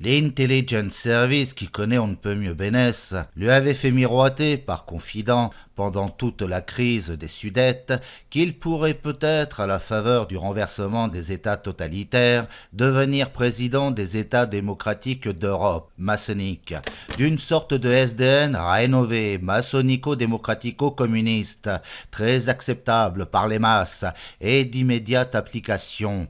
L'Intelligence Service, qui connaît on ne peut mieux Bénès, lui avait fait miroiter par confident pendant toute la crise des Sudètes qu'il pourrait peut-être, à la faveur du renversement des États totalitaires, devenir président des États démocratiques d'Europe, maçonnique, d'une sorte de SDN rénové, maçonnico-démocratico-communiste, très acceptable par les masses et d'immédiate application.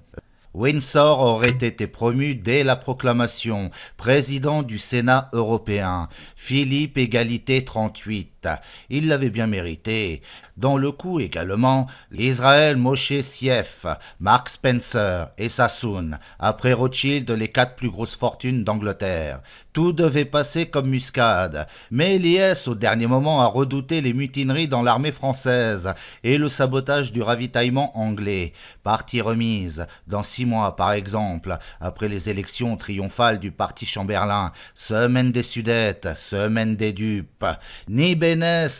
Windsor aurait été promu dès la proclamation, président du Sénat européen, Philippe Égalité 38. Il l'avait bien mérité. Dans le coup également, l'Israël Moshe Sief, Mark Spencer et Sassoon, après Rothschild les 4 plus grosses fortunes d'Angleterre. Tout devait passer comme muscade, mais l'IS au dernier moment a redouté les mutineries dans l'armée française et le sabotage du ravitaillement anglais. Partie remise, dans 6 mois par exemple, après les élections triomphales du parti Chamberlain, semaine des Sudètes, semaine des dupes. Ni Bénès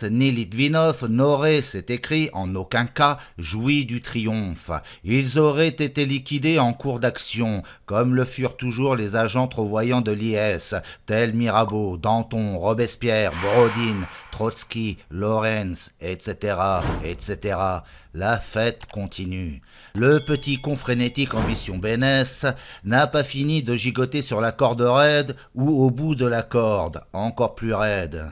ni Litvinov n'auraient, c'est écrit, en aucun cas joui du triomphe. Ils auraient été liquidés en cours d'action, comme le furent toujours les agents trop voyants de l'IS, tels Mirabeau, Danton, Robespierre, Borodine, Trotsky, Lawrence, etc., etc. La fête continue. Le petit con frénétique ambition Bénès n'a pas fini de gigoter sur la corde raide ou au bout de la corde, encore plus raide.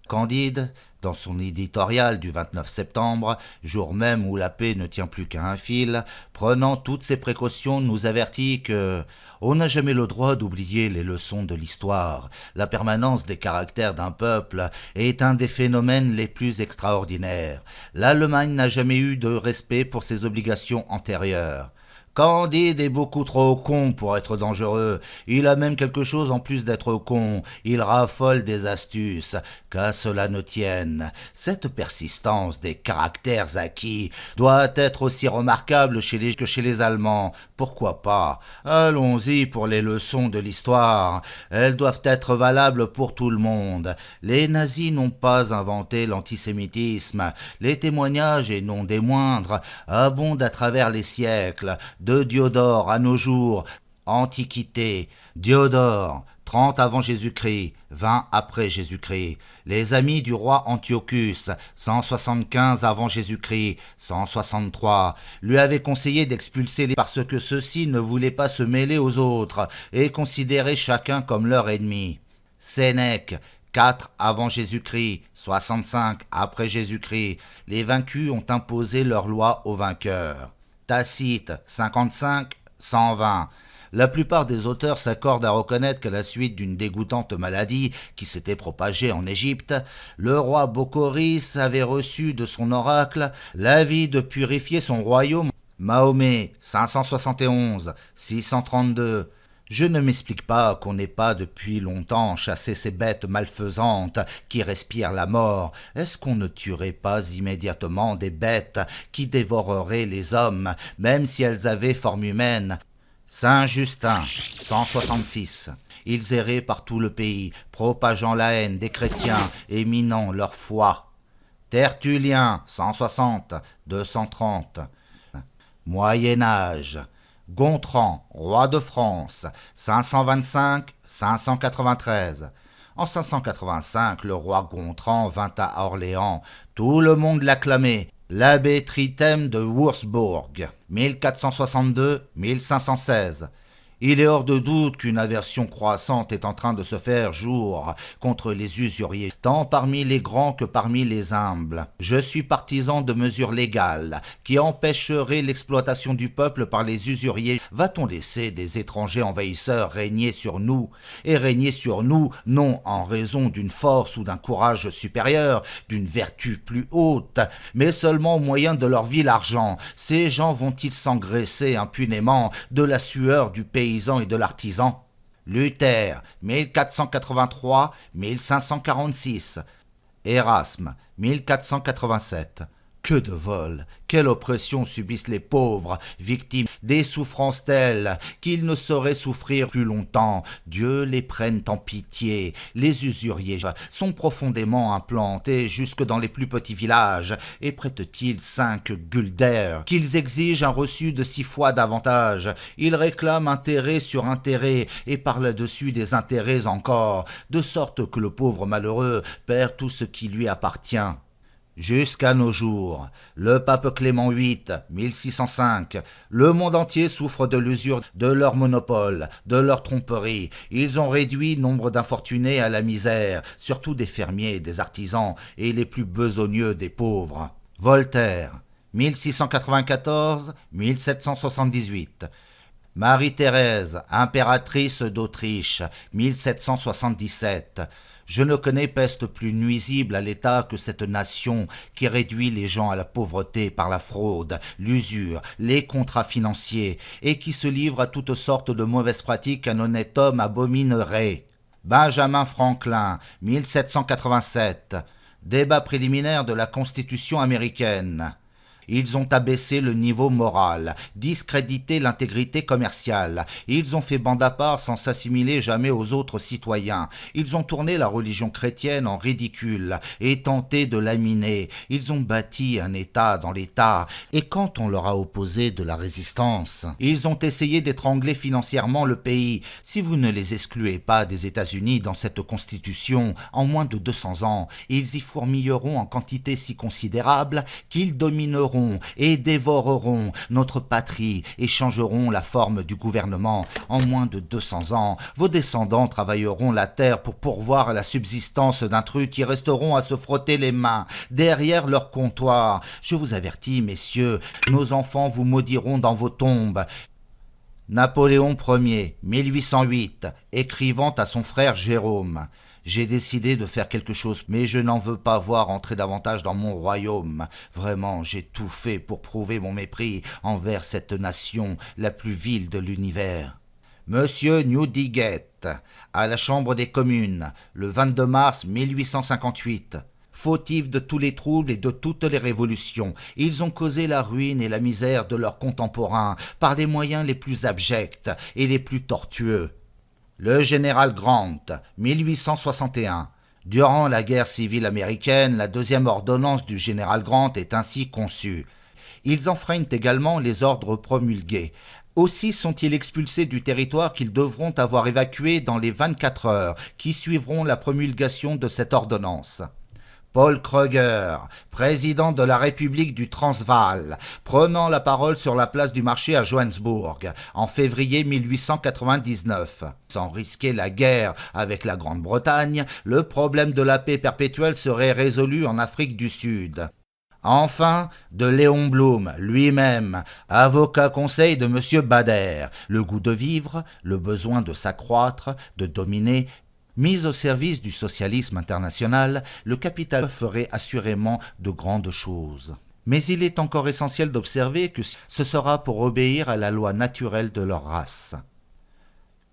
Candide, dans son éditorial du 29 septembre, jour même où la paix ne tient plus qu'à un fil, prenant toutes ses précautions, nous avertit que on n'a jamais le droit d'oublier les leçons de l'histoire. La permanence des caractères d'un peuple est un des phénomènes les plus extraordinaires. L'Allemagne n'a jamais eu de respect pour ses obligations antérieures. Candide est beaucoup trop con pour être dangereux. Il a même quelque chose en plus d'être con. Il raffole des astuces. Qu'à cela ne tienne, cette persistance des caractères acquis doit être aussi remarquable que chez les Allemands. Pourquoi pas? Allons-y pour les leçons de l'histoire. Elles doivent être valables pour tout le monde. Les nazis n'ont pas inventé l'antisémitisme. Les témoignages, et non des moindres, abondent à travers les siècles. De Diodore à nos jours, Antiquité, Diodore, 30 avant Jésus-Christ, 20 après Jésus-Christ. Les amis du roi Antiochus, 175 avant Jésus-Christ, 163, lui avaient conseillé d'expulser parce que ceux-ci ne voulaient pas se mêler aux autres et considérer chacun comme leur ennemi. Sénèque, 4 avant Jésus-Christ, 65 après Jésus-Christ, les vaincus ont imposé leur loi aux vainqueurs. Tacite, 55, 120. La plupart des auteurs s'accordent à reconnaître qu'à la suite d'une dégoûtante maladie qui s'était propagée en Égypte, le roi Bokhoris avait reçu de son oracle l'avis de purifier son royaume. Mahomet, 571, 632. Je ne m'explique pas qu'on n'ait pas depuis longtemps chassé ces bêtes malfaisantes qui respirent la mort. Est-ce qu'on ne tuerait pas immédiatement des bêtes qui dévoreraient les hommes, même si elles avaient forme humaine? Saint Justin, 166. Ils erraient par tout le pays, propageant la haine des chrétiens et minant leur foi. Tertullien, 160, 230. Moyen-Âge. Gontran, roi de France, 525-593. En 585, le roi Gontran vint à Orléans. Tout le monde l'acclamait. L'abbé Trithème de Wurzbourg, 1462-1516. Il est hors de doute qu'une aversion croissante est en train de se faire jour contre les usuriers, tant parmi les grands que parmi les humbles. Je suis partisan de mesures légales qui empêcheraient l'exploitation du peuple par les usuriers. Va-t-on laisser des étrangers envahisseurs régner sur nous, et régner sur nous non en raison d'une force ou d'un courage supérieur, d'une vertu plus haute, mais seulement au moyen de leur vil argent? Ces gens vont-ils s'engraisser impunément de la sueur du paysan et de l'artisan? Luther, 1483-1546. Erasme, 1487. Que de vols, quelle oppression subissent les pauvres, victimes des souffrances telles qu'ils ne sauraient souffrir plus longtemps. Dieu les prenne en pitié. Les usuriers sont profondément implantés jusque dans les plus petits villages et prêtent-ils 5 gulders qu'ils exigent un reçu de 6 fois davantage. Ils réclament intérêt sur intérêt et par là-dessus des intérêts encore, de sorte que le pauvre malheureux perd tout ce qui lui appartient. Jusqu'à nos jours, le pape Clément VIII, 1605, le monde entier souffre de l'usure de leur monopole, de leur tromperie. Ils ont réduit nombre d'infortunés à la misère, surtout des fermiers, des artisans et les plus besogneux des pauvres. Voltaire, 1694-1778. Marie-Thérèse, impératrice d'Autriche, 1777. Je ne connais peste plus nuisible à l'État que cette nation qui réduit les gens à la pauvreté par la fraude, l'usure, les contrats financiers et qui se livre à toutes sortes de mauvaises pratiques qu'un honnête homme abominerait. Benjamin Franklin, 1787. Débat préliminaire de la Constitution américaine. Ils ont abaissé le niveau moral, discrédité l'intégrité commerciale. Ils ont fait bande à part sans s'assimiler jamais aux autres citoyens. Ils ont tourné la religion chrétienne en ridicule et tenté de laminer. Ils ont bâti un État dans l'État. Et quand on leur a opposé de la résistance, ils ont essayé d'étrangler financièrement le pays. Si vous ne les excluez pas des États-Unis dans cette constitution, en moins de 200 ans, ils y fourmilleront en quantité si considérable qu'ils domineront et dévoreront notre patrie et changeront la forme du gouvernement. En moins de 200 ans, vos descendants travailleront la terre pour pourvoir à la subsistance d'intrus qui resteront à se frotter les mains derrière leur comptoir. Je vous avertis, messieurs, nos enfants vous maudiront dans vos tombes. Napoléon Ier, 1808, écrivant à son frère Jérôme. J'ai décidé de faire quelque chose, mais je n'en veux pas voir entrer davantage dans mon royaume. Vraiment, j'ai tout fait pour prouver mon mépris envers cette nation, la plus vile de l'univers. Monsieur Newdigate, à la Chambre des communes, le 22 mars 1858. Fautifs de tous les troubles et de toutes les révolutions, ils ont causé la ruine et la misère de leurs contemporains par les moyens les plus abjects et les plus tortueux. Le général Grant, 1861. Durant la guerre civile américaine, la deuxième ordonnance du général Grant est ainsi conçue. Ils enfreignent également les ordres promulgués. Aussi sont-ils expulsés du territoire qu'ils devront avoir évacué dans les 24 heures qui suivront la promulgation de cette ordonnance. Paul Kruger, président de la République du Transvaal, prenant la parole sur la place du marché à Johannesburg en février 1899. Sans risquer la guerre avec la Grande-Bretagne, le problème de la paix perpétuelle serait résolu en Afrique du Sud. Enfin, de Léon Blum lui-même, avocat conseil de M. Bader, le goût de vivre, le besoin de s'accroître, de dominer. Mis au service du socialisme international, le capital ferait assurément de grandes choses. Mais il est encore essentiel d'observer que ce sera pour obéir à la loi naturelle de leur race.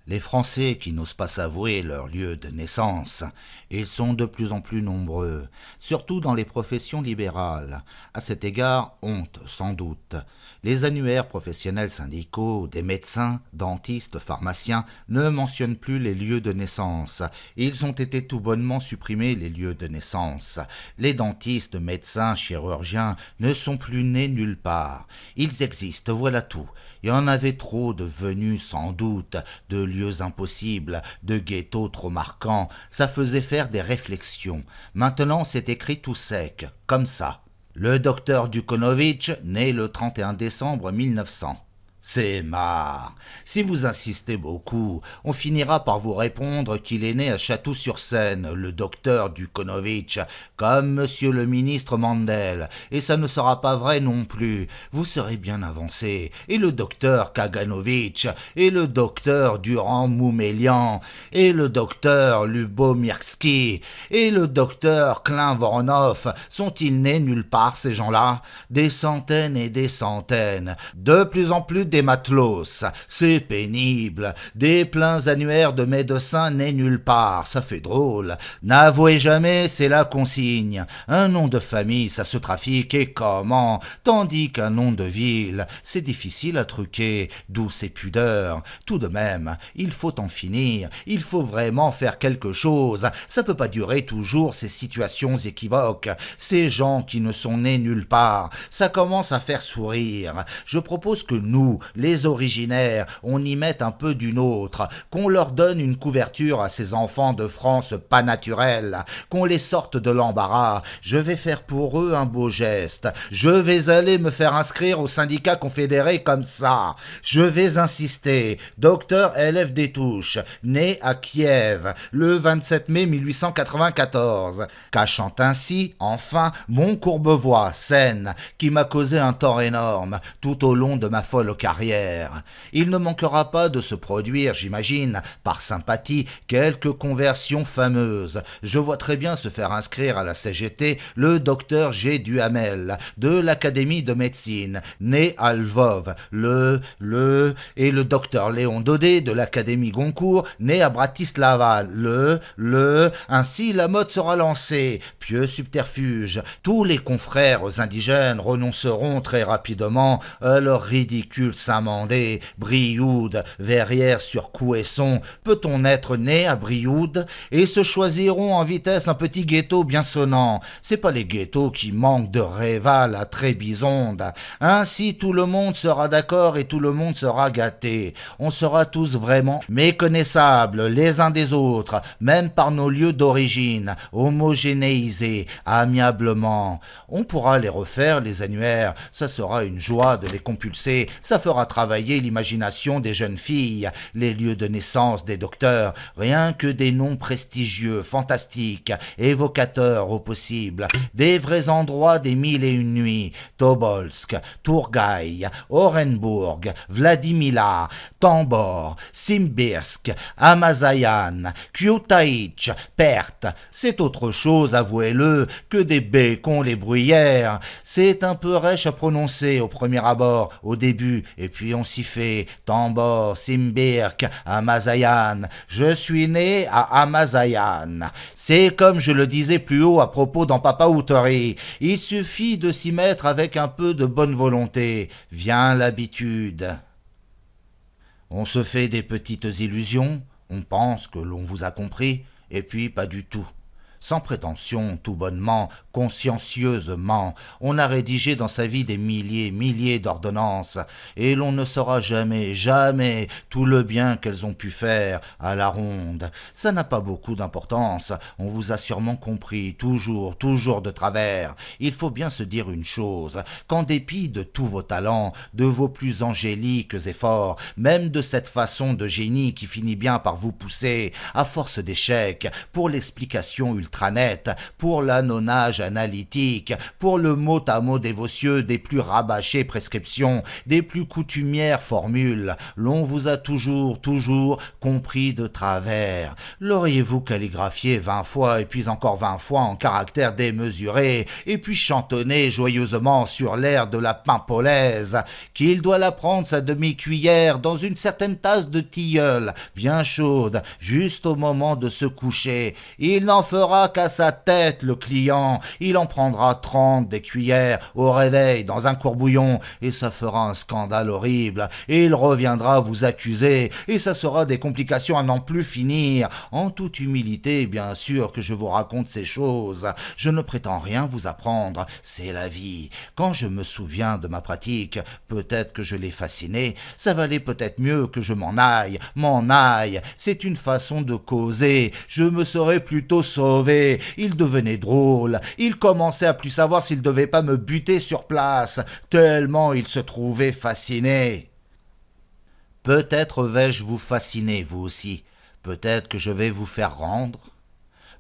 Les Français qui n'osent pas s'avouer leur lieu de naissance, ils sont de plus en plus nombreux, surtout dans les professions libérales. À cet égard, honte sans doute. Les annuaires professionnels syndicaux des médecins, dentistes, pharmaciens ne mentionnent plus les lieux de naissance. Ils ont été tout bonnement supprimés, les lieux de naissance. Les dentistes, médecins, chirurgiens ne sont plus nés nulle part. Ils existent, voilà tout. Il y en avait trop de venus sans doute, de lieux impossibles, de ghettos trop marquants. Ça faisait faire des réflexions. Maintenant, c'est écrit tout sec, comme ça. Le docteur Dukonovitch, né le 31 décembre 1900. C'est marre. Si vous insistez beaucoup, on finira par vous répondre qu'il est né à Château-sur-Seine, le docteur Dukonovitch, comme monsieur le ministre Mandel, et ça ne sera pas vrai non plus. Vous serez bien avancé, et le docteur Kaganovitch, et le docteur Durand-Moumelian, et le docteur Lubomirski, et le docteur Klein-Voronov, sont-ils nés nulle part, ces gens-là? Des centaines et des centaines, de plus en plus des matelots. C'est pénible. Des pleins annuaires de médecins n'est nulle part. Ça fait drôle. N'avouez jamais, c'est la consigne. Un nom de famille, ça se trafique et comment? Tandis qu'un nom de ville, c'est difficile à truquer, d'où ces pudeurs. Tout de même, il faut en finir. Il faut vraiment faire quelque chose. Ça peut pas durer toujours ces situations équivoques. Ces gens qui ne sont nés nulle part. Ça commence à faire sourire. Je propose que nous, les originaires, on y mette un peu d'une autre, qu'on leur donne une couverture à ces enfants de France pas naturels, qu'on les sorte de l'embarras. Je vais faire pour eux un beau geste. Je vais aller me faire inscrire au syndicat confédéré comme ça. Je vais insister. Docteur L.F. Détouche, né à Kiev, le 27 mai 1894, cachant ainsi, enfin, mon Courbevoie, Seine, qui m'a causé un tort énorme tout au long de ma folle carrière. Il ne manquera pas de se produire, j'imagine, par sympathie, quelques conversions fameuses. Je vois très bien se faire inscrire à la CGT le docteur G. Duhamel, de l'Académie de médecine, né à Lvov, et le docteur Léon Daudet, de l'Académie Goncourt, né à Bratislava, ainsi la mode sera lancée. Pieux subterfuge, tous les confrères indigènes renonceront très rapidement à leur ridicule Saint-Mandé. Brioude, Verrières sur Couesson, peut-on être né à Brioude? Et se choisiront en vitesse un petit ghetto bien sonnant. C'est pas les ghettos qui manquent de Réval à Trébizonde. Ainsi tout le monde sera d'accord et tout le monde sera gâté. On sera tous vraiment méconnaissables les uns des autres, même par nos lieux d'origine, homogénéisés, amiablement. On pourra les refaire, les annuaires, ça sera une joie de les compulser, ça fera travailler l'imagination des jeunes filles, les lieux de naissance des docteurs, rien que des noms prestigieux, fantastiques, évocateurs au possible, des vrais endroits des 1001 nuits, Tobolsk, Tourgaï, Orenbourg, Vladimila, Tambor, Simbirsk, Amazayan, Kyotaïch, Perth. C'est autre chose, avouez-le, que des bécons les bruyères. C'est un peu rêche à prononcer au premier abord, au début, et puis on s'y fait. Tambor, Simbirsk, Amazayan. Je suis né à Amazayan. C'est comme je le disais plus haut à propos dans Papa Outori. Il suffit de s'y mettre avec un peu de bonne volonté. Vient l'habitude. On se fait des petites illusions, on pense que l'on vous a compris, et puis pas du tout. Sans prétention, tout bonnement, consciencieusement, on a rédigé dans sa vie des milliers d'ordonnances, et l'on ne saura jamais tout le bien qu'elles ont pu faire à la ronde. Ça n'a pas beaucoup d'importance, on vous a sûrement compris, toujours de travers. Il faut bien se dire une chose, qu'en dépit de tous vos talents, de vos plus angéliques efforts, même de cette façon de génie qui finit bien par vous pousser, à force d'échecs, pour l'explication ultranette, pour l'anonnage analytique, pour le mot à mot dévotieux des plus rabâchées prescriptions, des plus coutumières formules, l'on vous a toujours compris de travers. L'auriez-vous calligraphié 20 fois et puis encore 20 fois en caractères démesurés, et puis chantonné joyeusement sur l'air de la pimpolaise, qu'il doit la prendre sa demi-cuillère dans une certaine tasse de tilleul, bien chaude, juste au moment de se coucher. Il n'en fera qu'à sa tête, le client. Il en prendra 30 des cuillères au réveil dans un courbouillon, et ça fera un scandale horrible, et il reviendra vous accuser, et ça sera des complications à n'en plus finir. En toute humilité, bien sûr que je vous raconte ces choses. Je ne prétends rien vous apprendre, c'est la vie. Quand je me souviens de ma pratique, peut-être que je l'ai fasciné, ça valait peut-être mieux que je m'en aille, c'est une façon de causer, je me serais plutôt sauvé. Il devenait drôle, il commençait à plus savoir s'il devait pas me buter sur place, tellement il se trouvait fasciné. Peut-être vais-je vous fasciner, vous aussi, peut-être que je vais vous faire rendre,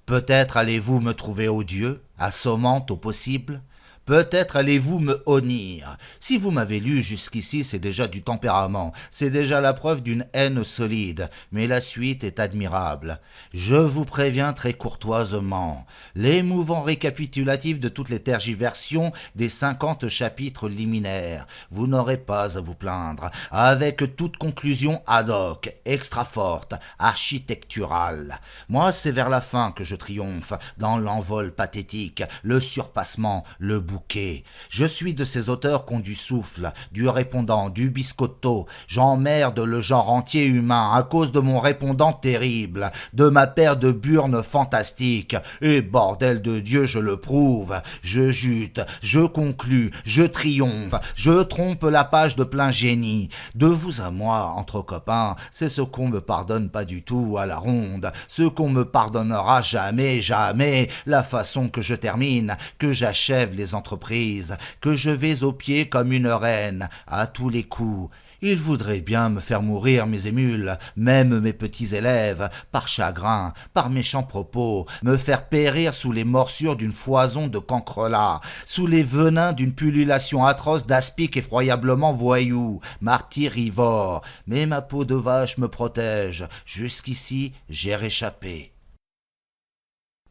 peut-être allez-vous me trouver odieux, assommante au possible, Peut-être allez-vous me honnir. Si vous m'avez lu jusqu'ici, c'est déjà du tempérament, c'est déjà la preuve d'une haine solide, mais la suite est admirable. Je vous préviens très courtoisement. L'émouvant récapitulatif de toutes les tergiversions des 50 chapitres liminaires. Vous n'aurez pas à vous plaindre, avec toute conclusion ad hoc, extra forte, architecturale. Moi, c'est vers la fin que je triomphe, dans l'envol pathétique, le surpassement, le bouquet. Je suis de ces auteurs qui ont du souffle, du répondant, du biscotto. J'emmerde le genre entier humain à cause de mon répondant terrible, de ma paire de burnes fantastiques. Et bordel de Dieu, je le prouve. Je jute, je conclus, je triomphe, je trompe la page de plein génie. De vous à moi, entre copains, c'est ce qu'on me pardonne pas du tout à la ronde, ce qu'on me pardonnera jamais, jamais, la façon que je termine, que j'achève les entreprises, que je vais au pied comme une reine, à tous les coups. Ils voudraient bien me faire mourir mes émules, même mes petits élèves, par chagrin, par méchants propos, me faire périr sous les morsures d'une foison de cancrelats, sous les venins d'une pullulation atroce d'aspics effroyablement voyous, martyrivores. Mais ma peau de vache me protège. Jusqu'ici, j'ai réchappé.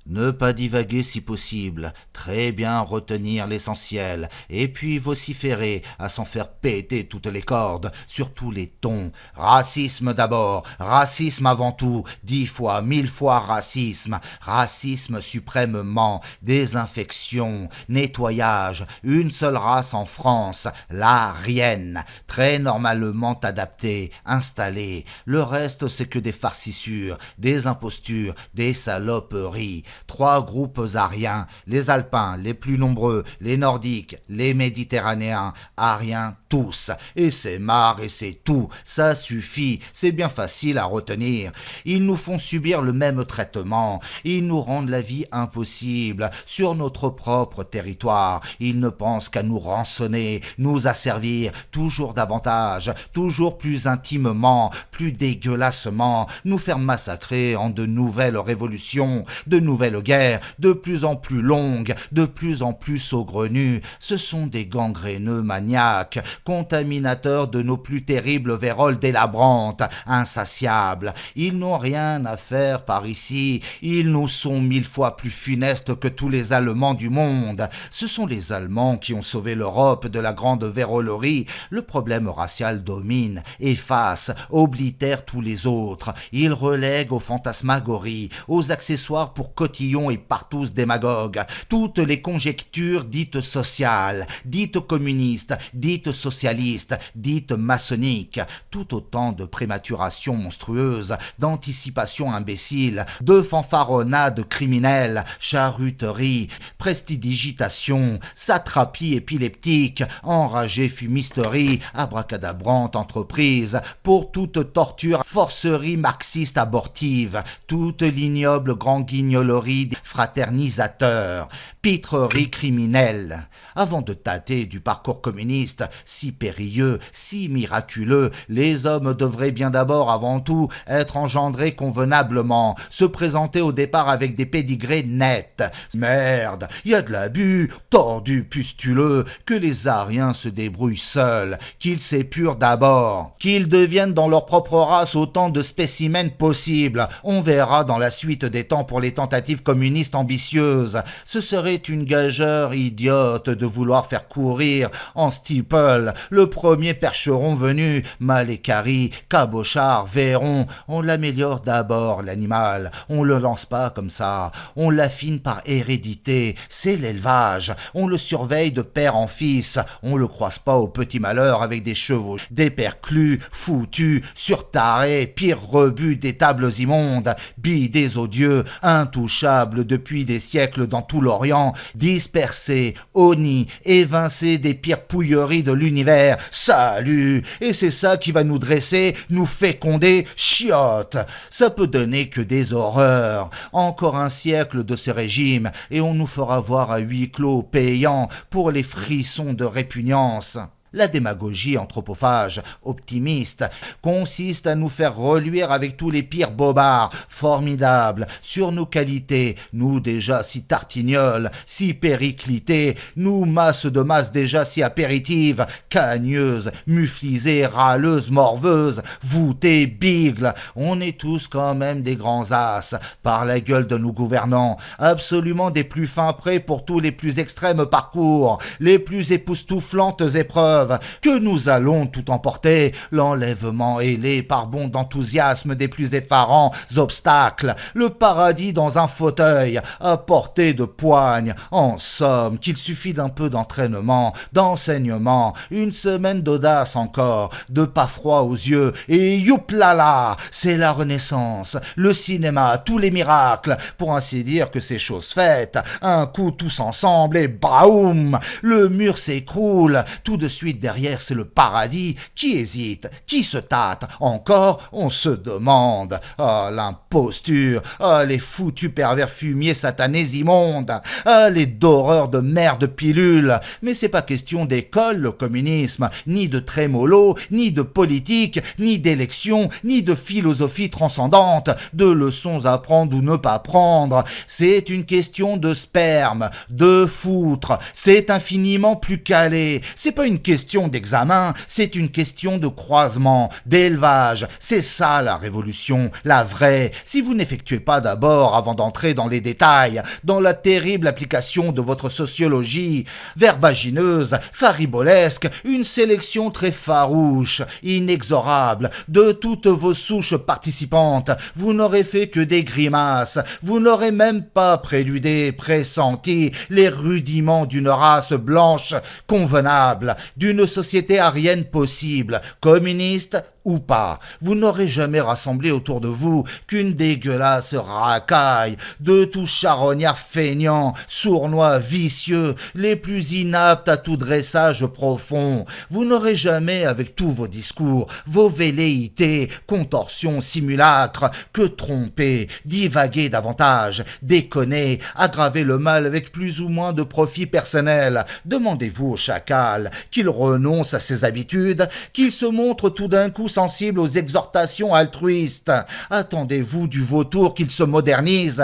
Ne pas divaguer si possible, très bien retenir l'essentiel, et puis vociférer à s'en faire péter toutes les cordes, sur tous les tons. Racisme d'abord, racisme avant tout, 10 fois, 1000 fois racisme, racisme suprêmement, désinfection, nettoyage, une seule race en France, l'Aryenne, très normalement adaptée, installée. Le reste c'est que des farcissures, des impostures, des saloperies. 3 groupes aryens, les alpins, les plus nombreux, les nordiques, les méditerranéens, aryens tous. Et c'est marre et c'est tout, ça suffit, c'est bien facile à retenir. Ils nous font subir le même traitement, ils nous rendent la vie impossible sur notre propre territoire. Ils ne pensent qu'à nous rançonner, nous asservir toujours davantage, toujours plus intimement, plus dégueulassement, nous faire massacrer en de nouvelles révolutions, de nouvelles guerres, de plus en plus longues, de plus en plus saugrenues. Ce sont des gangréneux maniaques, contaminateurs de nos plus terribles véroles délabrantes, insatiables. Ils n'ont rien à faire par ici, ils nous sont 1000 fois plus funestes que tous les Allemands du monde. Ce sont les Allemands qui ont sauvé l'Europe de la grande vérolerie. Le problème racial domine, efface, oblitère tous les autres. Il relègue aux fantasmagories, aux accessoires pour cotillons et partous démagogues, toutes les conjectures dites sociales, dites communistes, dites socialistes, dites maçonniques, tout autant de prématurations monstrueuses, d'anticipations imbéciles, de fanfaronnades criminelles, charruteries, prestidigitation, satrapie épileptique, enragée fumisterie, abracadabrante entreprise, pour toute torture, forcerie marxiste abortive, toute l'ignoble grand guignolerie des fraternisateurs, pitrerie criminelle. Avant de tâter du parcours communiste, si périlleux, si miraculeux, les hommes devraient bien d'abord, avant tout, être engendrés convenablement, se présenter au départ avec des pédigrés nets. Merde, y a de l'abus, tordu, pustuleux, que les Aryens se débrouillent seuls, qu'ils s'épurent d'abord, qu'ils deviennent dans leur propre race autant de spécimens possibles. On verra dans la suite des temps pour les tentatives communistes ambitieuses. Ce serait une gageure idiote de vouloir faire courir en steeple le premier percheron venu, Malécari, cabochard, Véron. On l'améliore d'abord, l'animal. On le lance pas comme ça. On l'affine par hérédité. C'est l'élevage. On le surveille de père en fils. On le croise pas au petit malheur avec des chevaux déperclus, foutus, surtarés, pire rebut des tables immondes, bidés odieux, intouchables depuis des siècles dans tout l'Orient, dispersés, honnis, évincés des pires pouilleries de l'univers. Salut! Et c'est ça qui va nous dresser, nous féconder, chiottes. Ça peut donner que des horreurs. Encore un siècle de ce régime, et on nous fera voir à huis clos payant pour les frissons de répugnance. La démagogie anthropophage, optimiste, consiste à nous faire reluire avec tous les pires bobards, formidables, sur nos qualités, nous déjà si tartignoles, si périclités, nous masses de masse déjà si apéritives, cagneuses, muflisées, râleuses, morveuses, voûtées, bigles. On est tous quand même des grands as, par la gueule de nos gouvernants, absolument des plus fins prêts pour tous les plus extrêmes parcours, les plus époustouflantes épreuves, que nous allons tout emporter, l'enlèvement ailé par bond d'enthousiasme des plus effarants obstacles, le paradis dans un fauteuil, à portée de poigne, en somme qu'il suffit d'un peu d'entraînement, d'enseignement, une semaine d'audace encore, de pas froid aux yeux, et youplala, c'est la Renaissance, le cinéma, tous les miracles, pour ainsi dire que c'est chose faite, un coup tous ensemble et braoum, le mur s'écroule, tout de suite derrière c'est le paradis. Qui hésite? Qui se tâte? Encore, on se demande. Ah, l'imposture! Ah, les foutus pervers fumiers satanés immondes! Ah, les doreurs de merde pilules! Mais c'est pas question d'école, le communisme, ni de trémolo, ni de politique, ni d'élection, ni de philosophie transcendante, de leçons à prendre ou ne pas prendre. C'est une question de sperme, de foutre. C'est infiniment plus calé. C'est pas une question d'examen, c'est une question de croisement, d'élevage. C'est ça la révolution, la vraie. Si vous n'effectuez pas d'abord, avant d'entrer dans les détails, dans la terrible application de votre sociologie, verbagineuse, faribolesque, une sélection très farouche, inexorable, de toutes vos souches participantes, vous n'aurez fait que des grimaces, vous n'aurez même pas préludé, pressenti les rudiments d'une race blanche convenable, d'une société aryenne possible, communiste ou pas. Vous n'aurez jamais rassemblé autour de vous qu'une dégueulasse racaille, de tout charognards feignants, sournois, vicieux, les plus inaptes à tout dressage profond. Vous n'aurez jamais, avec tous vos discours, vos velléités, contorsions, simulacres, que tromper, divaguer davantage, déconner, aggraver le mal avec plus ou moins de profit personnel. Demandez-vous au chacal qu'il renonce à ses habitudes, qu'il se montre tout d'un coup sensible aux exhortations altruistes. Attendez-vous du vautour qu'il se modernise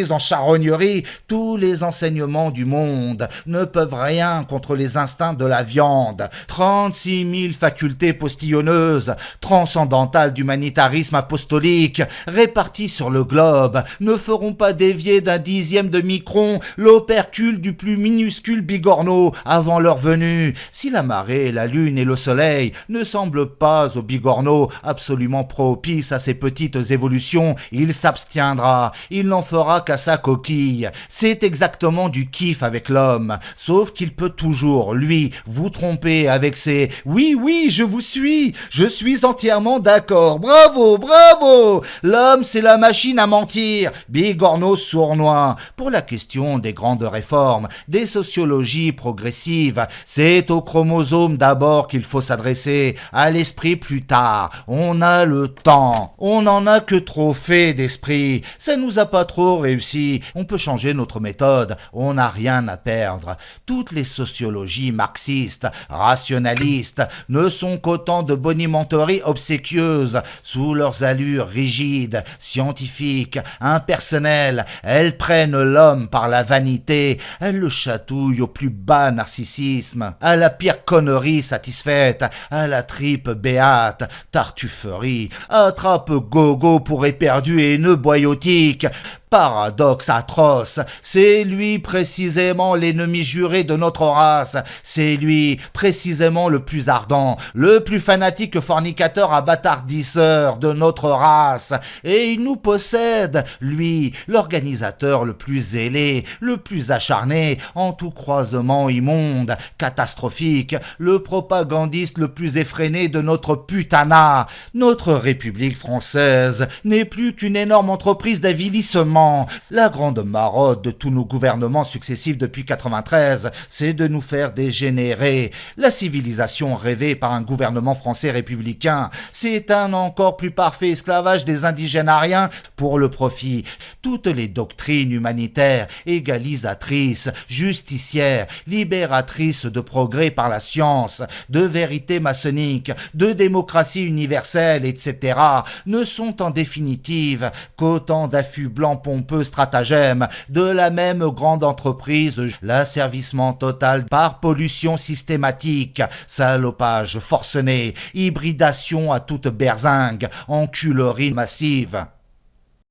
en charognerie. Tous les enseignements du monde ne peuvent rien contre les instincts de la viande. 36 000 facultés postillonneuses, transcendantales d'humanitarisme apostolique, réparties sur le globe, ne feront pas dévier d'un dixième de micron l'opercule du plus minuscule bigorneau avant leur venue. Si la marée, la lune et le soleil ne semblent pas au bigorneau absolument propice à ces petites évolutions, il s'abstiendra, il n'en fera qu'à sa coquille. C'est exactement du kiff avec l'homme, sauf qu'il peut toujours, lui, vous tromper avec ses « oui, je vous suis, je suis entièrement d'accord, bravo, bravo !» L'homme, c'est la machine à mentir, bigorneau sournois. Pour la question des grandes réformes, des sociologies progressives, c'est au chromosome d'abord qu'il faut s'adresser, à l'esprit plus tard. On a le temps. On n'en a que trop fait d'esprit. Ça nous a pas trop réussi. On peut changer notre méthode. On n'a rien à perdre. Toutes les sociologies marxistes, rationalistes, ne sont qu'autant de bonimenteries obséquieuses. Sous leurs allures rigides, scientifiques, impersonnelles, elles prennent l'homme par la vanité. Elles le chatouillent au plus bas narcissisme, à la pire connerie satisfaite, à la tripe béate, tartufferie, attrape gogo pour éperdu et haineux boyotique. Paradoxe atroce, c'est lui précisément l'ennemi juré de notre race, c'est lui précisément le plus ardent, le plus fanatique fornicateur abâtardisseur de notre race, et il nous possède, lui, l'organisateur le plus zélé, le plus acharné, en tout croisement immonde, catastrophique, le propagandiste le plus effréné de notre putanat. Notre République française n'est plus qu'une énorme entreprise d'avilissement. La grande marotte de tous nos gouvernements successifs depuis 93, c'est de nous faire dégénérer. La civilisation rêvée par un gouvernement français républicain, c'est un encore plus parfait esclavage des indigènes aryens pour le profit. Toutes les doctrines humanitaires, égalisatrices, justicières, libératrices de progrès par la science, de vérité maçonnique, de démocratie universelle, etc., ne sont en définitive qu'autant d'affûts blancs pompeux stratagèmes de la même grande entreprise, l'asservissement total par pollution systématique, salopage forcené, hybridation à toute berzingue, enculerie massive.